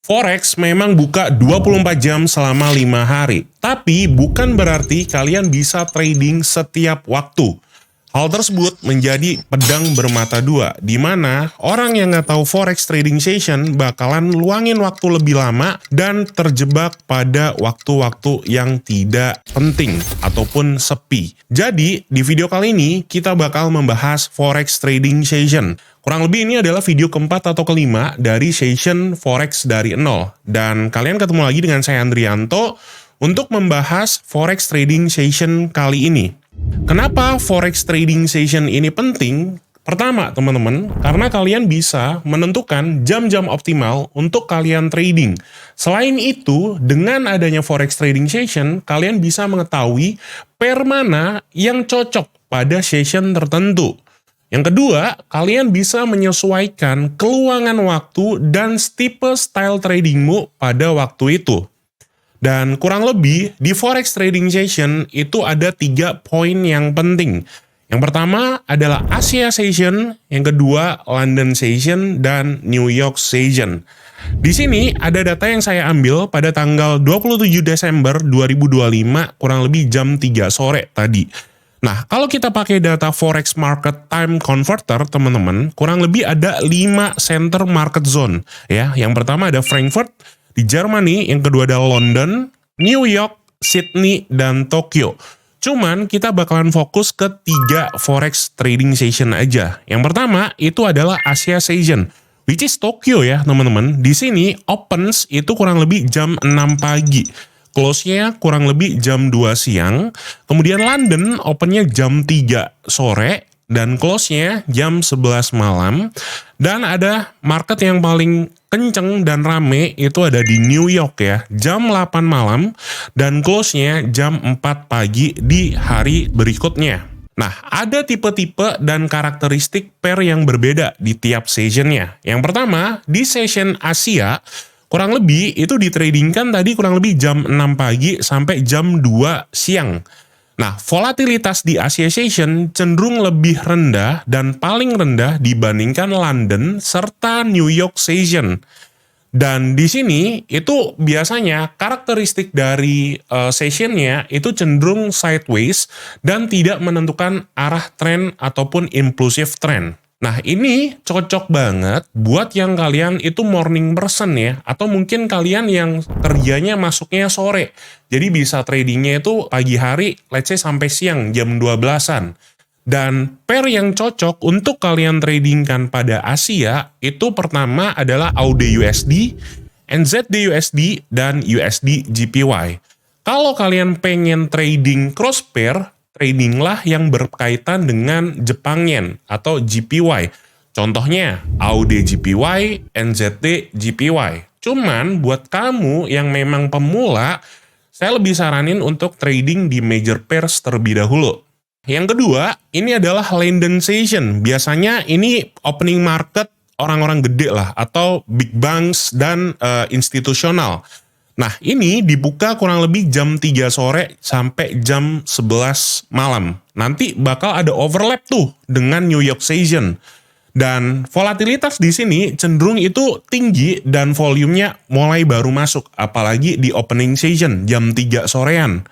Forex memang buka 24 jam selama 5 hari, tapi bukan berarti kalian bisa trading setiap waktu. Hal tersebut menjadi pedang bermata dua, di mana orang yang nggak tahu forex trading session bakalan luangin waktu lebih lama dan terjebak pada waktu-waktu yang tidak penting ataupun sepi. Jadi, di video kali ini kita bakal membahas forex trading session. Kurang lebih ini adalah video keempat atau kelima dari session forex dari nol. Dan kalian ketemu lagi dengan saya Andrianto untuk membahas forex trading session kali ini. Kenapa forex trading session ini penting? Pertama, teman-teman, karena kalian bisa menentukan jam-jam optimal untuk kalian trading. Selain itu, dengan adanya forex trading session, kalian bisa mengetahui pair mana yang cocok pada session tertentu. Yang kedua, kalian bisa menyesuaikan keluangan waktu dan tipe style tradingmu pada waktu itu. Dan kurang lebih, di forex trading session itu ada 3 poin yang penting. Yang pertama adalah Asia session, yang kedua London session, dan New York session. Di sini ada data yang saya ambil pada tanggal 27 Desember 2025, kurang lebih jam 3 sore tadi. Nah, kalau kita pakai data Forex Market Time Converter, teman-teman, kurang lebih ada 5 center market zone. Ya, yang pertama ada Frankfurt di Germany, yang kedua ada London, New York, Sydney, dan Tokyo. Cuman kita bakalan fokus ke 3 forex trading session aja. Yang pertama itu adalah Asia session, which is Tokyo ya teman-teman. Di sini opens itu kurang lebih jam 6 pagi. Close-nya kurang lebih jam 2 siang. Kemudian London opennya jam 3 sore. Dan close-nya jam 11 malam. Dan ada market yang paling kenceng dan rame itu ada di New York ya. Jam 8 malam dan close-nya jam 4 pagi di hari berikutnya. Nah, ada tipe-tipe dan karakteristik pair yang berbeda di tiap session-nya. Yang pertama, di session Asia, kurang lebih itu ditradingkan tadi kurang lebih jam 6 pagi sampai jam 2 siang. Nah, volatilitas di Asia Session cenderung lebih rendah dan paling rendah dibandingkan London serta New York Session. Dan di sini itu biasanya karakteristik dari sessionnya itu cenderung sideways dan tidak menentukan arah tren ataupun impulsive trend. Nah, ini cocok banget buat yang kalian itu morning person ya, atau mungkin kalian yang kerjanya masuknya sore. Jadi bisa tradingnya itu pagi hari, let's say sampai siang, jam 12-an. Dan pair yang cocok untuk kalian tradingkan pada Asia, itu pertama adalah AUD USD, NZD USD, dan USD JPY. Kalau kalian pengen trading cross pair, tradinglah yang berkaitan dengan Jepang Yen atau JPY. Contohnya AUD JPY, NZD JPY. Cuman buat kamu yang memang pemula, saya lebih saranin untuk trading di major pairs terlebih dahulu. Yang kedua, ini adalah London Session. Biasanya ini opening market orang-orang gede lah atau big banks dan institusional. Nah, ini dibuka kurang lebih jam 3 sore sampai jam 11 malam. Nanti bakal ada overlap tuh dengan New York Session. Dan volatilitas di sini cenderung itu tinggi dan volumenya mulai baru masuk. Apalagi di opening session jam 3 sorean.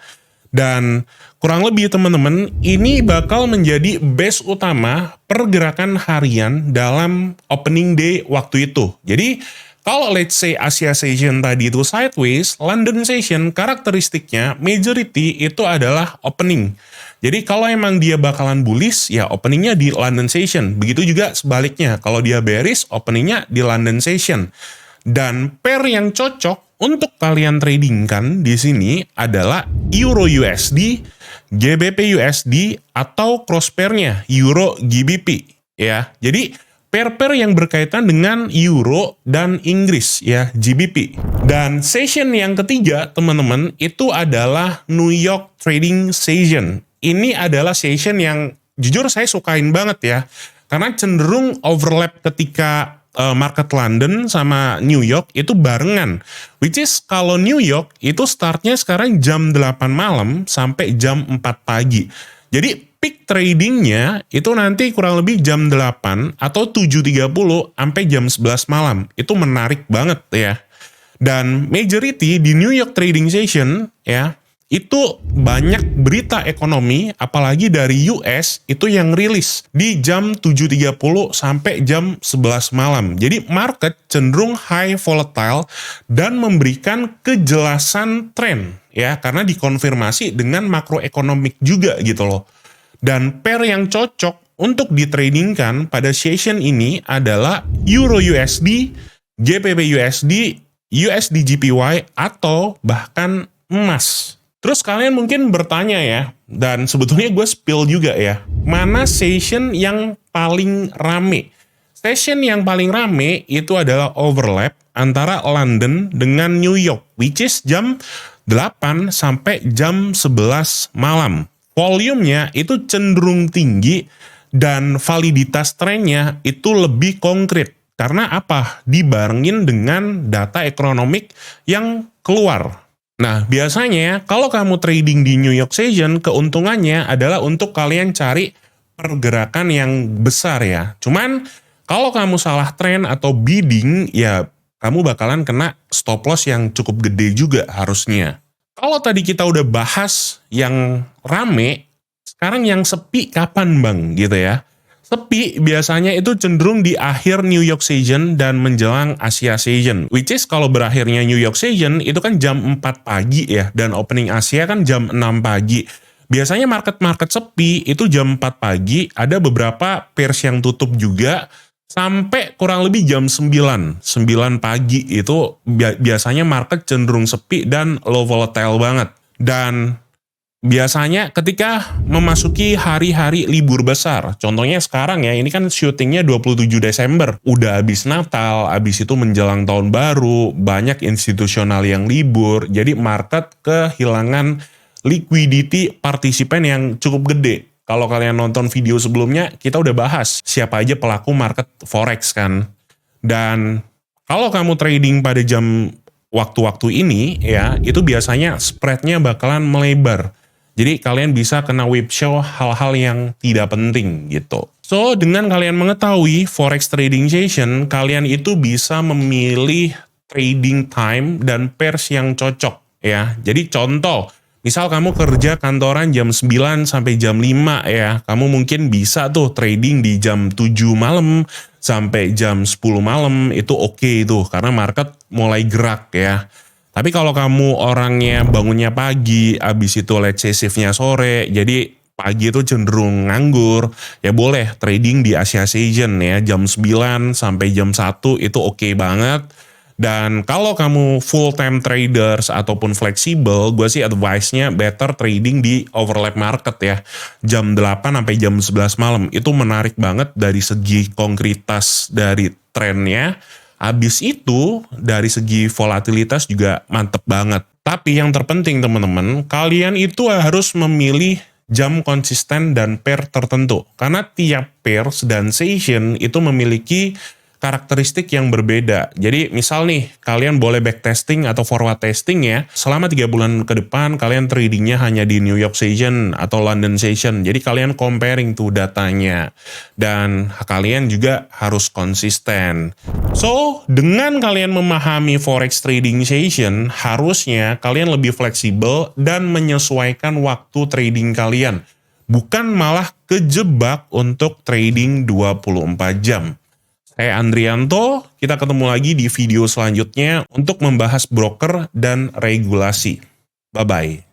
Dan kurang lebih teman-teman, ini bakal menjadi base utama pergerakan harian dalam opening day waktu itu. Jadi, kalau let's say Asia Session tadi itu sideways, London Session karakteristiknya majority itu adalah opening. Jadi kalau emang dia bakalan bullish, ya openingnya di London Session. Begitu juga sebaliknya, kalau dia bearish, openingnya di London Session. Dan pair yang cocok untuk kalian tradingkan di sini adalah Euro USD, GBP USD, atau cross pairnya Euro GBP. Ya, jadi pair-pair yang berkaitan dengan Euro dan Inggris ya, GBP. Dan session yang ketiga, teman-teman, itu adalah New York Trading Session. Ini adalah session yang jujur saya sukain banget ya. Karena cenderung overlap ketika market London sama New York itu barengan. Which is kalau New York itu startnya sekarang jam 8 malam sampai jam 4 pagi. Jadi peak tradingnya itu nanti kurang lebih jam 8 atau 7.30 sampai jam 11 malam. Itu menarik banget ya. Dan majority di New York Trading Session ya, itu banyak berita ekonomi apalagi dari US itu yang rilis di jam 7.30 sampai jam 11 malam. Jadi market cenderung high volatile dan memberikan kejelasan tren ya, karena dikonfirmasi dengan makroekonomik juga gitu loh. Dan pair yang cocok untuk ditradingkan pada session ini adalah Euro USD, GBP USD, USD JPY, atau bahkan emas. Terus kalian mungkin bertanya ya, dan sebetulnya gue spill juga ya, mana session yang paling rame? Session yang paling rame itu adalah overlap antara London dengan New York, which is jam 8 sampai jam 11 malam. Volumenya itu cenderung tinggi dan validitas trennya itu lebih konkret. Karena apa? Dibarengin dengan data ekonomik yang keluar. Nah, biasanya kalau kamu trading di New York Session, keuntungannya adalah untuk kalian cari pergerakan yang besar ya. Cuman, kalau kamu salah trend atau bidding, ya kamu bakalan kena stop loss yang cukup gede juga harusnya. Kalau tadi kita udah bahas yang rame, sekarang yang sepi kapan bang gitu ya? Sepi biasanya itu cenderung di akhir New York Session dan menjelang Asia Session. Which is kalau berakhirnya New York Session itu kan jam 4 pagi ya. Dan opening Asia kan jam 6 pagi. Biasanya market-market sepi itu jam 4 pagi. Ada beberapa pairs yang tutup juga. Sampai kurang lebih jam 9 pagi itu biasanya market cenderung sepi dan low volatile banget. Dan biasanya ketika memasuki hari-hari libur besar, contohnya sekarang ya, ini kan syutingnya 27 Desember, udah habis Natal, habis itu menjelang tahun baru, banyak institusional yang libur, jadi market kehilangan liquidity partisipan yang cukup gede. Kalau kalian nonton video sebelumnya, kita udah bahas siapa aja pelaku market forex kan. Dan kalau kamu trading pada jam waktu-waktu ini ya, itu biasanya spreadnya bakalan melebar. Jadi kalian bisa kena whip show hal-hal yang tidak penting gitu. So, dengan kalian mengetahui forex trading session, kalian itu bisa memilih trading time dan pairs yang cocok ya. Jadi contoh, misal kamu kerja kantoran jam 9 sampai jam 5 ya, kamu mungkin bisa tuh trading di jam 7 malam sampai jam 10 malam, itu oke tuh karena market mulai gerak ya. Tapi kalau kamu orangnya bangunnya pagi, abis itu let's say shift-nya sore, jadi pagi itu cenderung nganggur, ya boleh trading di Asia Session ya, jam 9 sampai jam 1 itu oke banget. Dan kalau kamu full time traders ataupun fleksibel, gue sih advice-nya better trading di overlap market ya. Jam 8 sampai jam 11 malam, itu menarik banget dari segi konkretas dari trennya. Habis itu, dari segi volatilitas juga mantep banget. Tapi yang terpenting teman-teman, kalian itu harus memilih jam konsisten dan pair tertentu. Karena tiap pairs dan session itu memiliki karakteristik yang berbeda. Jadi misal nih, kalian boleh backtesting atau forward testing ya. Selama 3 bulan ke depan, kalian tradingnya hanya di New York Session atau London Session. Jadi kalian comparing tuh datanya. Dan kalian juga harus konsisten. So, dengan kalian memahami forex trading session, harusnya kalian lebih fleksibel dan menyesuaikan waktu trading kalian. Bukan malah kejebak untuk trading 24 jam. Saya Andrianto, kita ketemu lagi di video selanjutnya untuk membahas broker dan regulasi. Bye-bye.